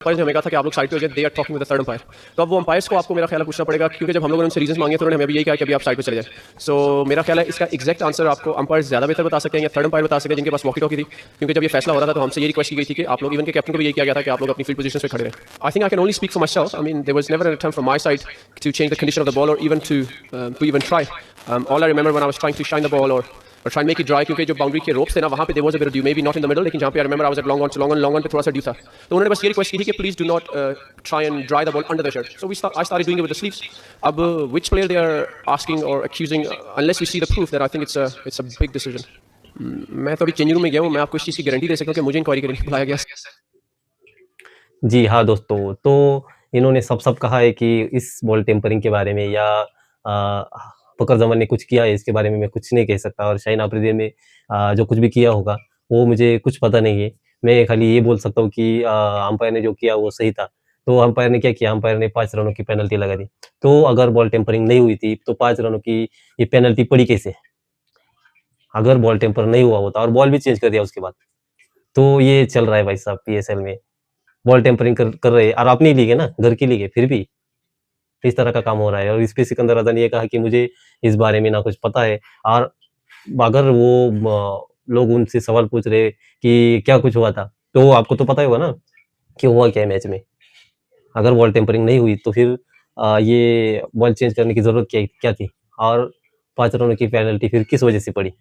Umpire ने हमें कहा था कि आप लोग साइड पे हो जाए, they are talking with the third umpire. तो अब वो अंपायर्स को आपको मेरा ख्याल है पूछना पड़ेगा, क्योंकि जब हम लोगों ने उनसे रीजंस मांगे तो उन्होंने हमें भी यही कहा कि अभी आप साइड पे चले जाए। सो मेरा ख्याल है इसका एग्जैक्ट आंसर आपको अंपायर ज़्यादा बेहतर बता सकते हैं या थर्ड अंपायर बता सकते हैं, जिनके पास वॉकी टॉकी थी। क्योंकि जब ये फैसला हो रहा था तो हमसे ये रिक्वेस्ट की गई थी कि आप लोग, इवन के कैप्टन को भी यही किया गया था कि आप लोग अपनी फील्ड पोजीशन पे खड़े रहे। I think I can only speak for myself. I mean there was never an attempt from my side to change the condition of the ball or even to even try. All I remember when I was trying to shine the ball or try and make it dry, क्योंकि जो boundary के ropes थे ना वहाँ पे there was a bit of dew, maybe not in the middle, लेकिन जहाँ पे I remember I was at long on पे थोड़ा सा dew था, तो उन्होंने बस ये रिक्वेस्ट की थी कि please do not try and dry the ball under the shirt. So I started doing it with the sleeves. अब which player they are asking or accusing, unless you see the proof, that I think it's a big decision. मैं तो अभी changing room में गया हूँ, मैं आपको इस चीज़ की गारंटी दे सकता हूँ कि मुझे इंक्वायरी करने बुलाया गया। जी हाँ दोस्तों, तो इन्होंने सब कहा है कि इस बॉल टेम्परिंग के बारे में या फ़खर जमान ने कुछ किया है इसके बारे में मैं कुछ नहीं कह सकता, और शाहीन अफरीदी ने जो कुछ भी किया होगा वो मुझे कुछ पता नहीं है। मैं खाली ये बोल सकता हूँ कि अंपायर ने जो किया वो सही था। तो अंपायर ने क्या किया, अंपायर ने 5 रनों की पेनल्टी लगा दी। तो अगर बॉल टेम्परिंग नहीं हुई थी तो 5 रनों की ये पेनल्टी पड़ी कैसे? अगर बॉल टेम्पर नहीं हुआ होता और बॉल भी चेंज कर दिया उसके बाद, तो ये चल रहा है भाई साहब पीएसएल में। बॉल टेम्परिंग कर रहे हैं और अपनी लीग है ना, घर की लीग है, फिर भी इस तरह का काम हो रहा है। और इस पे सिकंदर रज़ा ने ये कहा कि मुझे इस बारे में ना कुछ पता है, और अगर वो लोग उनसे सवाल पूछ रहे कि क्या कुछ हुआ था, तो आपको तो पता ही होगा ना कि हुआ क्या है मैच में। अगर बॉल टेम्परिंग नहीं हुई तो फिर ये बॉल चेंज करने की ज़रूरत क्या थी? और 5 रनों की पेनल्टी फिर किस वजह से पड़ी?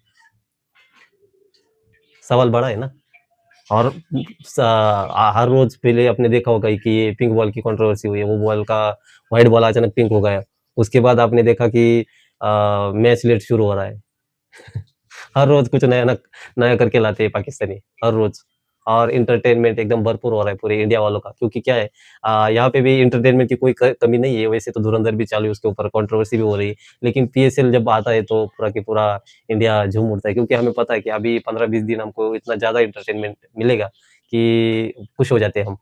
सवाल बड़ा है ना। और हर रोज पहले आपने देखा होगा कि ये पिंक बॉल की कंट्रोवर्सी हुई है, वो बॉल का व्हाइट बॉल अचानक पिंक हो गया। उसके बाद आपने देखा कि मैच लेट शुरू हो रहा है। हर रोज कुछ नया करके लाते हैं पाकिस्तानी, हर रोज। और एंटरटेनमेंट एकदम भरपूर हो रहा है पूरे इंडिया वालों का, क्योंकि क्या है, यहाँ पे भी एंटरटेनमेंट की कोई कमी नहीं है। वैसे तो धुरंधर भी चालू है, उसके ऊपर कंट्रोवर्सी भी हो रही है, लेकिन पीएसएल जब आता है तो पूरा की पूरा इंडिया झूम उठता है, क्योंकि हमें पता है कि अभी 15-20 दिन हमको इतना ज़्यादा एंटरटेनमेंट मिलेगा कि खुश हो जाते हैं हम,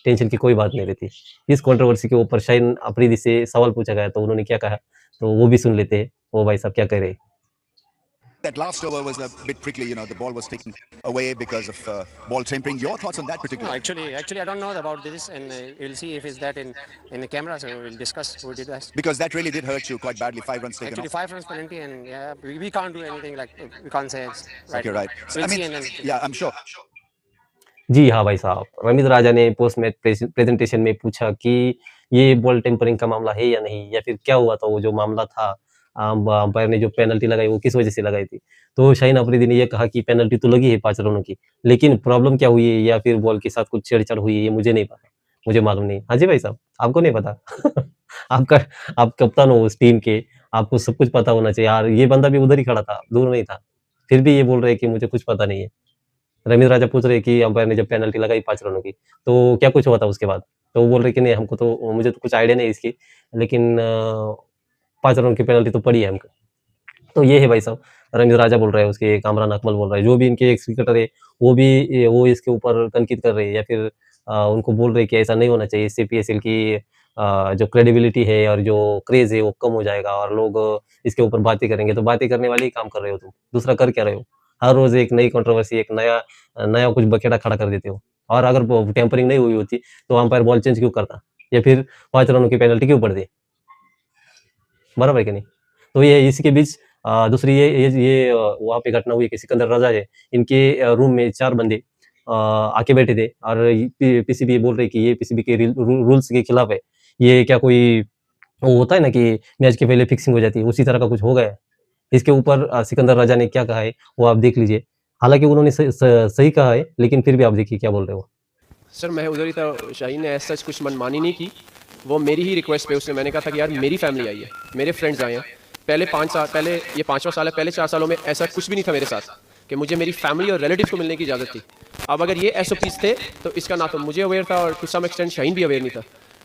टेंशन की कोई बात नहीं रहती। इस कंट्रोवर्सी के ऊपर शाहीन अफरीदी से सवाल पूछा गया तो उन्होंने क्या कहा, तो वो भी सुन लेते हैं। वो भाई साहब क्या कह रहे हैं। That last over was a bit prickly, the ball was taken away because of ball tampering. Your thoughts on that particular? No, actually, I don't know about this, and we'll see if it's that in the camera. So we'll discuss who did that. Because that really did hurt you quite badly. 5 runs taken Actually, off. 5 runs penalty, and yeah, we can't do anything. Like we can't say it's right. Okay, right. So, We'll I see, mean, and then yeah, I'm sure. जी हाँ भाई साहब, रमीज राजा ने post match presentation में पूछा कि ये ball tampering का मामला है या नहीं, या फिर क्या हुआ था, वो जो मामला था अंपायर ने जो पेनल्टी लगाई वो किस वजह से लगाई थी। तो शाहीन अफरीदी ने ये कहा कि पेनल्टी तो लगी है 5 रनों की, लेकिन प्रॉब्लम क्या हुई है या फिर बॉल के साथ कुछ छेड़छाड़ हुई है ये मुझे नहीं पता, मुझे मालूम नहीं। हाँ जी भाई साहब, आपको नहीं पता? आपका आप कप्तान हो उस टीम के, आपको सब कुछ पता होना चाहिए यार। ये बंदा भी उधर ही खड़ा था, दूर नहीं था, फिर भी ये बोल रहे हैं कि मुझे कुछ पता नहीं है। रमीज राजा पूछ रहे कि अंपायर ने जब पेनल्टी लगाई 5 रनों की, तो क्या कुछ हुआ था उसके बाद? तो वो बोल रहे कि नहीं, मुझे तो कुछ आइडिया नहीं इसकी, लेकिन 5 रन की पेनल्टी तो पड़ी है हमको। तो ये है भाई साहब, रमीज राजा बोल रहे हैं, उसके कामरान अकमल बोल रहे हैं, जो भी इनके एक्स क्रिकेटर है वो इसके ऊपर तनकीद कर रहे हैं, या फिर उनको बोल रहे हैं कि ऐसा नहीं होना चाहिए। इससे पीएसएल की जो क्रेडिबिलिटी है और जो क्रेज है वो कम हो जाएगा, और लोग इसके ऊपर बातें करेंगे। तो बातें करने वाले ही काम कर रहे हो तुम, दूसरा कर क्या रहे हो? हर रोज एक नई कंट्रोवर्सी, एक नया कुछ बखेड़ा खड़ा कर देते हो। और अगर टेम्परिंग नहीं हुई होती तो अंपायर बॉल चेंज क्यों करता, या फिर 5 रनों की पेनल्टी क्यों पड़ती? बराबर है कि नहीं? तो ये इसी के बीच दूसरी ये वहाँ पे घटना हुई कि सिकंदर रज़ा है, इनके रूम में 4 बंदे आके बैठे थे, और पीसीबी बोल रही कि ये पीसीबी के रूल्स के खिलाफ है। ये क्या कोई वो होता है ना कि मैच के पहले फिक्सिंग हो जाती है, उसी तरह का कुछ हो गया है। इसके ऊपर सिकंदर रज़ा ने क्या कहा है वो आप देख लीजिए। हालाँकि उन्होंने सही कहा है, लेकिन फिर भी आप देखिए क्या बोल रहे हो। सर मैं उधर ही था, शाहीन ने ऐसा कुछ मनमानी नहीं की, वो मेरी ही रिक्वेस्ट पे उसने, मैंने कहा था कि यार मेरी फैमिली आई है, मेरे फ्रेंड्स आए हैं। पहले 5 साल पहले, ये 5वां साल है, पहले 4 सालों में ऐसा कुछ भी नहीं था मेरे साथ कि मुझे मेरी फैमिली और रिलेटिव्स को मिलने की इजाज़त थी। अब अगर ये एसओपीज थे तो इसका ना तो मुझे अवेयर था और टू सम एक्सटेंट शाहीन भी अवेयर नहीं था।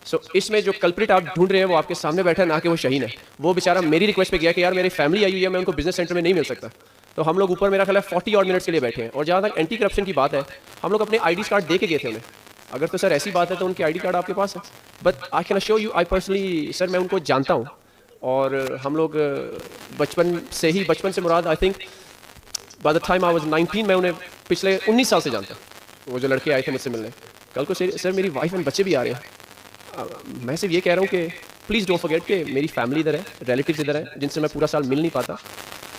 सो इसमें जो कल्प्रिट आप ढूंढ रहे हैं वो आपके सामने बैठा है, ना कि वो शाहीन है। वो बेचारा मेरी रिक्वेस्ट पे गया कि यार मेरी फैमिली आई हुई है, मैं उनको बिजनेस सेंटर में नहीं मिल सकता। तो हम लोग ऊपर मेरा ख्याल है 40 और मिनट्स के लिए बैठे हैं। और जहाँ तक एंटी करप्शन की बात है, हम लोग अपने आईडी कार्ड दे के गए थे उन्हें। अगर तो सर ऐसी बात है तो उनके आईडी कार्ड आपके पास है, but I can assure you, I personally sir मैं उनको जानता हूँ, और हम लोग बचपन से Murad I think by the time I was 19 मैं उन्हें पिछले 19 साल से जानता हूँ, वो जो लड़के आए थे मुझसे मिलने। कल को सर मेरी वाइफ एंड बच्चे भी आ रहे हैं। मैं सिर्फ ये कह रहा हूँ कि प्लीज़ डोंट फॉरगेट कि मेरी फैमिली इधर है, रिलेटिव्स इधर हैं जिनसे मैं पूरा साल मिल नहीं पाता।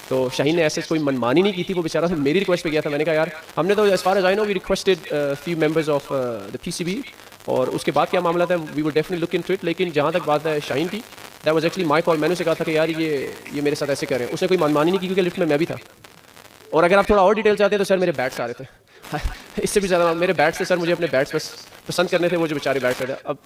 तो शाहीन ने ऐसे कोई मनमानी नहीं की थी, वो बेचारा मेरी रिक्वेस्ट पे गया था। मैंने कहा यार हमने तो as far as I know we requested few members of the PCB, और उसके बाद क्या मामला था we would definitely look into it. लेकिन जहाँ तक बात है शाहीन की, that was actually my call. मैंने उसे कहा था कि यार ये मेरे साथ ऐसे कर रहे हैं। उसने कोई मनमानी नहीं की क्योंकि लिफ्ट में मैं भी था। और अगर आप थोड़ा और डिटेल चाहते हैं तो सर मेरे बैट्स आ रहे थे इससे भी ज़्यादा मेरे बैट्स से सर मुझे अपने बैट्स बस पसंद करने थे, वो जो बेचारे बैट्स थे। अब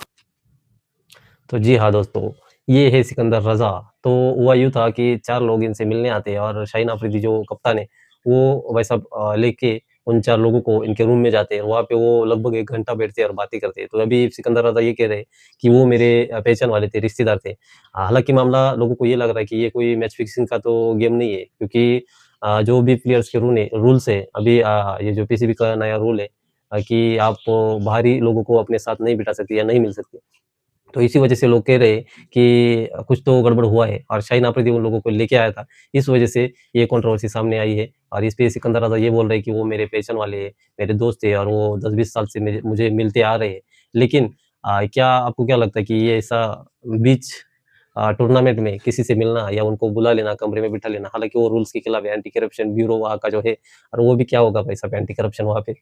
तो जी हाँ दोस्तों, ये है सिकंदर रज़ा। तो हुआ यूँ था कि 4 लोग इनसे मिलने आते हैं और शाहीन अफरीदी जो कप्तान है, वो भाई साहब लेके उन 4 लोगों को इनके रूम में जाते हैं। वहाँ पे वो लगभग 1 घंटा बैठते हैं और बातें करते हैं। तो अभी सिकंदर रज़ा ये कह रहे हैं कि वो मेरे पहचान वाले थे, रिश्तेदार थे। हालाँकि मामला लोगों को ये लग रहा है कि ये कोई मैच फिक्सिंग का तो गेम नहीं है, क्योंकि जो भी प्लेयर्स के रूल्स है अभी ये जो पीसीबी का नया रूल है कि आप बाहरी लोगों को अपने साथ नहीं बिठा सकते या नहीं मिल सकते। तो इसी वजह से लोग कह रहे हैं कि कुछ तो गड़बड़ हुआ है और शाहीन अफरीदी उन लोगों को लेके आया था। इस वजह से ये कंट्रोवर्सी सामने आई है और इस पे सिकंदर रज़ा ये बोल रहे हैं कि वो मेरे पहचान वाले हैं, मेरे दोस्त थे और वो 10-20 साल से मुझे मिलते आ रहे हैं। लेकिन क्या आपको क्या लगता है कि ये ऐसा बीच टूर्नामेंट में किसी से मिलना या उनको बुला लेना, कमरे में बिठा लेना, हालाँकि वो रूल्स के खिलाफ है, एंटी करप्शन ब्यूरो वहाँ का जो है और वो भी क्या होगा भाई साहब एंटी करप्शन वहाँ पे।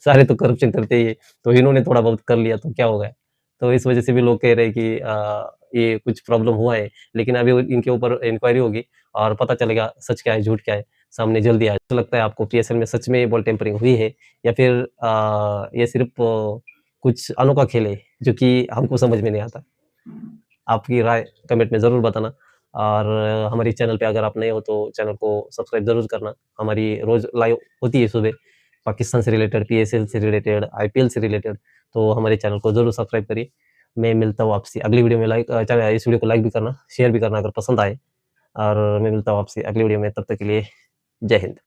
सारे तो करप्शन करते ही है, तो इन्होंने थोड़ा बहुत कर लिया तो क्या हो गया? तो इस वजह से भी लोग कह रहे हैं कि ये कुछ प्रॉब्लम हुआ है, लेकिन अभी इनके ऊपर इंक्वायरी होगी और पता चलेगा सच क्या है, झूठ क्या है, सामने जल्दी आए। तो लगता है आपको पीएसएल में सच में बॉल टेम्परिंग हुई है या फिर ये सिर्फ़ कुछ अनोखा खेल है, जो कि हमको समझ में नहीं आता? आपकी राय कमेंट में ज़रूर बताना और हमारे चैनल पे अगर आप नए हो तो चैनल को सब्सक्राइब ज़रूर करना। हमारी रोज़ लाइव होती है सुबह, पाकिस्तान से रिलेटेड, पीएसएल से रिलेटेड, आईपीएल से रिलेटेड, तो हमारे चैनल को ज़रूर सब्सक्राइब करिए। मैं मिलता हूँ आपसे अगली वीडियो में इस वीडियो को लाइक भी करना, शेयर भी करना अगर पसंद आए और मैं मिलता हूँ आपसे अगली वीडियो में, तब तक के लिए जय हिंद।